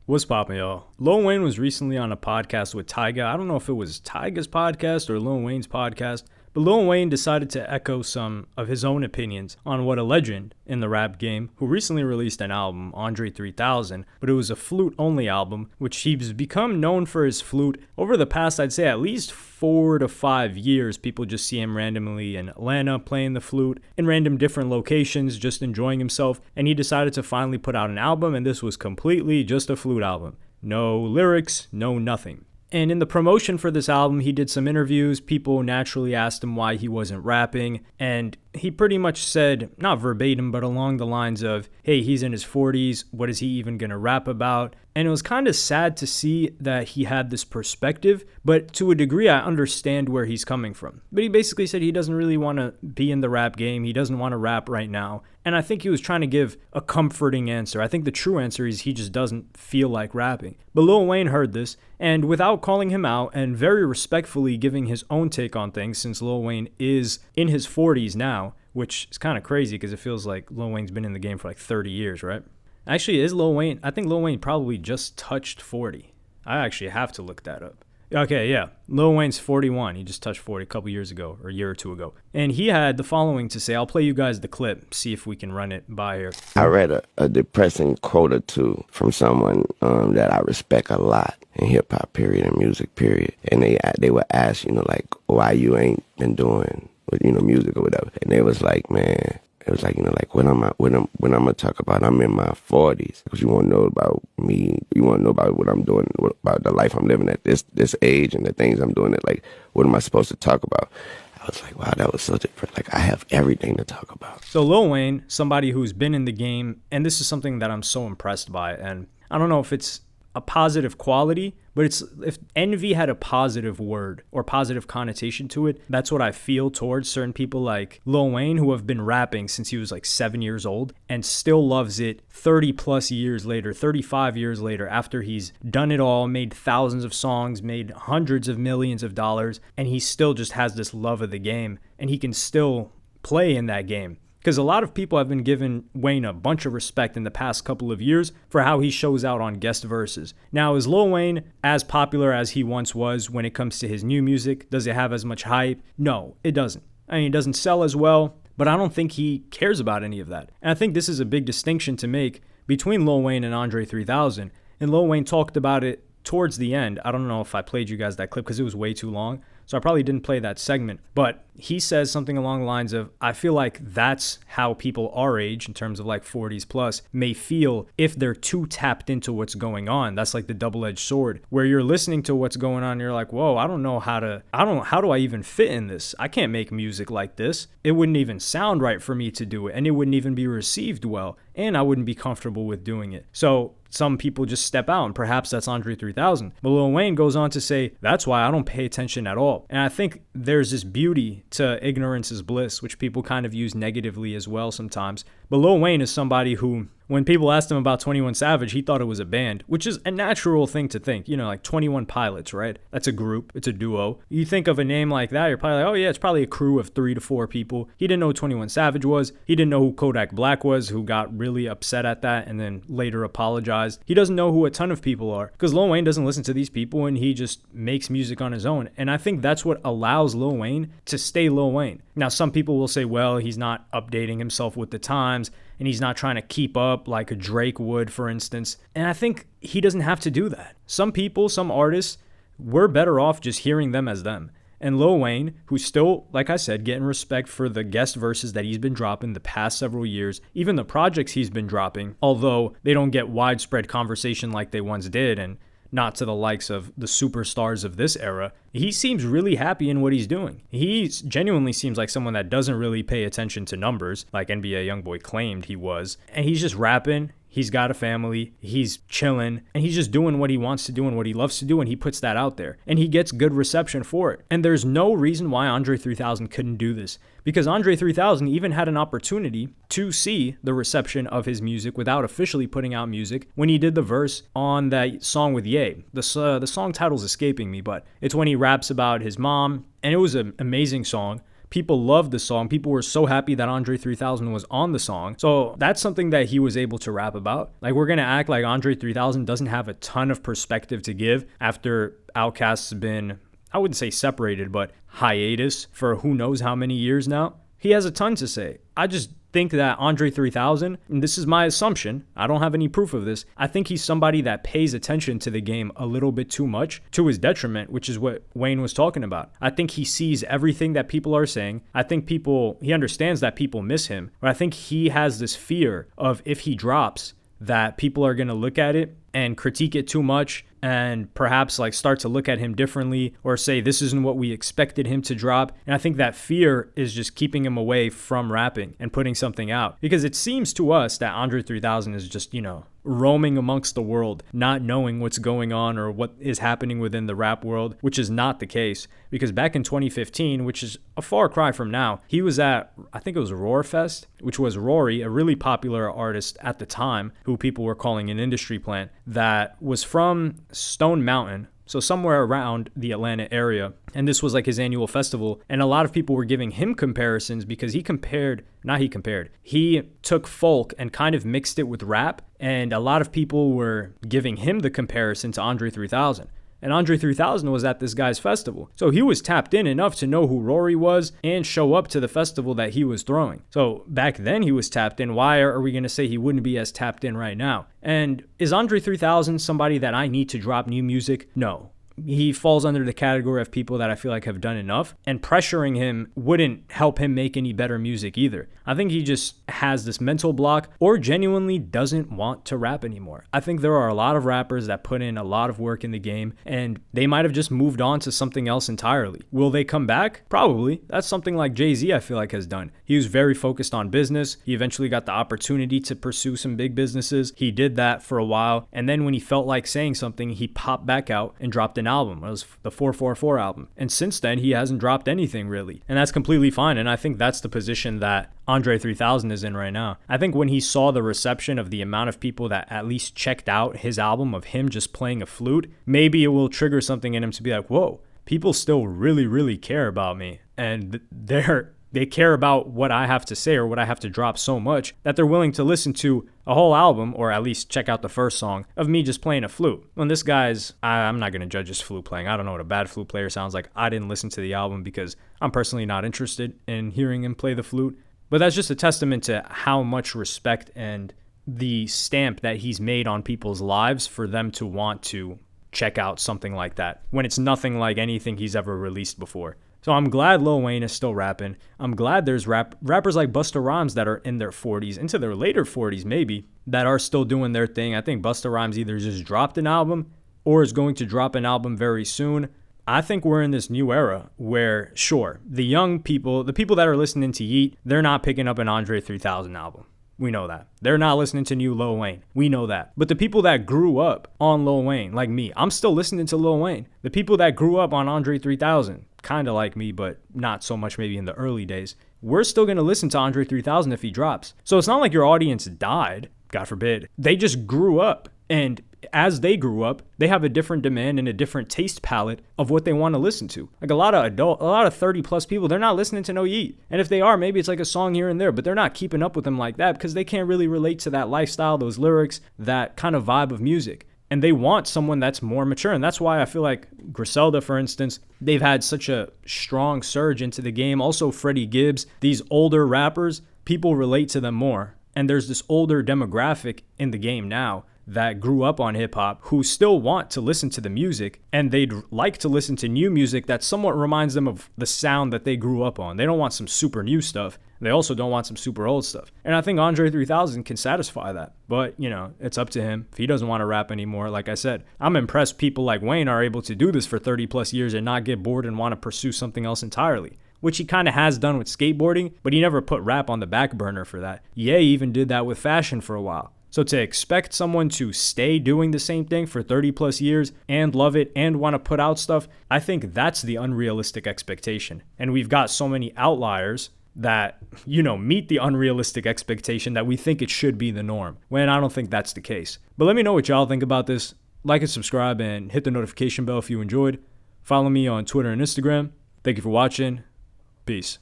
What's poppin', y'all? Lil Wayne was recently on a podcast with Tyga. I don't know if it was Tyga's podcast or Lil Wayne's podcast, but Lil Wayne decided to echo some of his own opinions on what a legend in the rap game, who recently released an album, Andre 3000, but it was a flute-only album, which he's become known for his flute. Over the past, I'd say at least 4 to 5 years, people just see him randomly in Atlanta playing the flute, in random different locations, just enjoying himself, and he decided to finally put out an album, and this was completely just a flute album. No lyrics, no nothing. And in the promotion for this album, he did some interviews. People naturally asked him why he wasn't rapping. And he pretty much said, not verbatim, but along the lines of, hey, he's in his 40s. What is he even going to rap about? And it was kind of sad to see that he had this perspective. But to a degree, I understand where he's coming from. But he basically said he doesn't really want to be in the rap game. He doesn't want to rap right now. And I think he was trying to give a comforting answer. I think the true answer is he just doesn't feel like rapping. But Lil Wayne heard this, and without calling him out and very respectfully giving his own take on things, since Lil Wayne is in his 40s now, which is kind of crazy because it feels like Lil Wayne's been in the game for like 30 years, right? Actually, is Lil Wayne? I think Lil Wayne probably just touched 40. I actually have to look that up. Okay, yeah. Lil Wayne's 41. He just touched 40 a couple years ago, or a year or two ago. And he had the following to say. I'll play you guys the clip, see if we can run it by here. I read a depressing quote or two from someone that I respect a lot in hip-hop, period, and music, period. And they would ask, like, why you ain't been doing, music or whatever. And they was like, man... It was like, like when I'm gonna talk about I'm in my 40s, because you want to know about me, you want to know about what I'm doing, about the life I'm living at this age and the things I'm doing. Like, what am I supposed to talk about? I was like, wow, that was so different. Like, I have everything to talk about. So Lil Wayne, somebody who's been in the game, and this is something that I'm so impressed by, and I don't know if it's a positive quality, but it's if envy had a positive word or positive connotation to it, that's what I feel towards certain people like Lil Wayne, who have been rapping since he was like 7 years old and still loves it 30 plus years later, 35 years later, after he's done it all, made thousands of songs, made hundreds of millions of dollars, and he still just has this love of the game, and he can still play in that game. Because a lot of people have been giving Wayne a bunch of respect in the past couple of years for how he shows out on guest verses. Now, is Lil Wayne as popular as he once was when it comes to his new music? Does it have as much hype? No, it doesn't. I mean, it doesn't sell as well, but I don't think he cares about any of that. And I think this is a big distinction to make between Lil Wayne and Andre 3000. And Lil Wayne talked about it towards the end. I don't know if I played you guys that clip because it was way too long, so I probably didn't play that segment. But he says something along the lines of, I feel like that's how people our age, in terms of like 40s plus, may feel if they're too tapped into what's going on. That's like the double-edged sword, where you're listening to what's going on and you're like, whoa, how do I even fit in this? I can't make music like this. It wouldn't even sound right for me to do it, and it wouldn't even be received well, and I wouldn't be comfortable with doing it. So some people just step out, and perhaps that's Andre 3000. But Lil Wayne goes on to say, that's why I don't pay attention at all. And I think there's this beauty to ignorance is bliss, which people kind of use negatively as well sometimes. But Lil Wayne is somebody who, when people asked him about 21 Savage, he thought it was a band, which is a natural thing to think. Like 21 Pilots, right? That's a group. It's a duo. You think of a name like that, you're probably like, oh yeah, it's probably a crew of 3 to 4 people. He didn't know who 21 Savage was. He didn't know who Kodak Black was, who got really upset at that and then later apologized. He doesn't know who a ton of people are because Lil Wayne doesn't listen to these people and he just makes music on his own. And I think that's what allows Lil Wayne to stay Lil Wayne. Now, some people will say, well, he's not updating himself with the times and he's not trying to keep up like a Drake would, for instance. And I think he doesn't have to do that. Some people, some artists, we're better off just hearing them as them. And Lil Wayne, who's still, like I said, getting respect for the guest verses that he's been dropping the past several years, even the projects he's been dropping, although they don't get widespread conversation like they once did, and not to the likes of the superstars of this era, he seems really happy in what he's doing. He genuinely seems like someone that doesn't really pay attention to numbers, like NBA YoungBoy claimed he was. And he's just rapping. He's got a family, he's chilling, and he's just doing what he wants to do and what he loves to do, and he puts that out there. And he gets good reception for it. And there's no reason why Andre 3000 couldn't do this, because Andre 3000 even had an opportunity to see the reception of his music without officially putting out music when he did the verse on that song with Ye. The song title's escaping me, but it's when he raps about his mom, and it was an amazing song. People loved the song. People were so happy that Andre 3000 was on the song. So that's something that he was able to rap about. Like, we're going to act like Andre 3000 doesn't have a ton of perspective to give after Outkast's been, I wouldn't say separated, but hiatus for who knows how many years now. He has a ton to say. I just think that Andre 3000, and this is my assumption, I don't have any proof of this, I think he's somebody that pays attention to the game a little bit too much, to his detriment, which is what Wayne was talking about. I think he sees everything that people are saying. I think he understands that people miss him, but I think he has this fear of, if he drops, that people are going to look at it and critique it too much and perhaps like start to look at him differently or say this isn't what we expected him to drop. And I think that fear is just keeping him away from rapping and putting something out, because it seems to us that Andre 3000 is just, roaming amongst the world, not knowing what's going on or what is happening within the rap world, which is not the case. Because back in 2015, which is a far cry from now, he was at, I think it was Roarfest, which was Rory, a really popular artist at the time who people were calling an industry plant, that was from Stone Mountain, so somewhere around the Atlanta area. And this was like his annual festival. And a lot of people were giving him comparisons because he took folk and kind of mixed it with rap. And a lot of people were giving him the comparison to Andre 3000. And Andre 3000 was at this guy's festival. So he was tapped in enough to know who Rory was and show up to the festival that he was throwing. So back then he was tapped in. Why are we going to say he wouldn't be as tapped in right now? And is Andre 3000 somebody that I need to drop new music? No. He falls under the category of people that I feel like have done enough, and pressuring him wouldn't help him make any better music either. I think he just has this mental block or genuinely doesn't want to rap anymore. I think there are a lot of rappers that put in a lot of work in the game and they might have just moved on to something else entirely. Will they come back? Probably. That's something like Jay-Z I feel like has done. He was very focused on business. He eventually got the opportunity to pursue some big businesses. He did that for a while, and then when he felt like saying something, he popped back out and dropped an album. It was the 444 album. And since then, he hasn't dropped anything really. And that's completely fine. And I think that's the position that Andre 3000 is in right now. I think when he saw the reception of the amount of people that at least checked out his album of him just playing a flute, maybe it will trigger something in him to be like, whoa, people still really, really care about me. And they care about what I have to say or what I have to drop so much that they're willing to listen to a whole album, or at least check out the first song, of me just playing a flute. When this guy's, I'm not going to judge his flute playing. I don't know what a bad flute player sounds like. I didn't listen to the album because I'm personally not interested in hearing him play the flute. But that's just a testament to how much respect and the stamp that he's made on people's lives for them to want to check out something like that when it's nothing like anything he's ever released before. So I'm glad Lil Wayne is still rapping. I'm glad there's rappers like Busta Rhymes that are in their 40s, into their later 40s maybe, that are still doing their thing. I think Busta Rhymes either just dropped an album or is going to drop an album very soon. I think we're in this new era where, sure, the young people, the people that are listening to Yeet, they're not picking up an Andre 3000 album. We know that. They're not listening to new Lil Wayne. We know that. But the people that grew up on Lil Wayne, like me, I'm still listening to Lil Wayne. The people that grew up on Andre 3000, kind of like me, but not so much maybe in the early days, we're still going to listen to Andre 3000 if he drops. So it's not like your audience died, God forbid. They just grew up. And as they grew up, they have a different demand and a different taste palette of what they want to listen to. Like a lot of 30 plus people, they're not listening to no Yeet. And if they are, maybe it's like a song here and there, but they're not keeping up with them like that because they can't really relate to that lifestyle, those lyrics, that kind of vibe of music. And they want someone that's more mature. And that's why I feel like Griselda, for instance, they've had such a strong surge into the game. Also, Freddie Gibbs, these older rappers, people relate to them more. And there's this older demographic in the game now that grew up on hip hop who still want to listen to the music, and they'd like to listen to new music that somewhat reminds them of the sound that they grew up on. They don't want some super new stuff. They also don't want some super old stuff. And I think Andre 3000 can satisfy that. But, it's up to him. If he doesn't want to rap anymore, like I said, I'm impressed people like Wayne are able to do this for 30 plus years and not get bored and want to pursue something else entirely, which he kind of has done with skateboarding, but he never put rap on the back burner for that. Ye even did that with fashion for a while. So to expect someone to stay doing the same thing for 30 plus years and love it and want to put out stuff, I think that's the unrealistic expectation. And we've got so many outliers that, meet the unrealistic expectation that we think it should be the norm, when I don't think that's the case. But let me know what y'all think about this. Like and subscribe and hit the notification bell if you enjoyed. Follow me on Twitter and Instagram. Thank you for watching. Peace.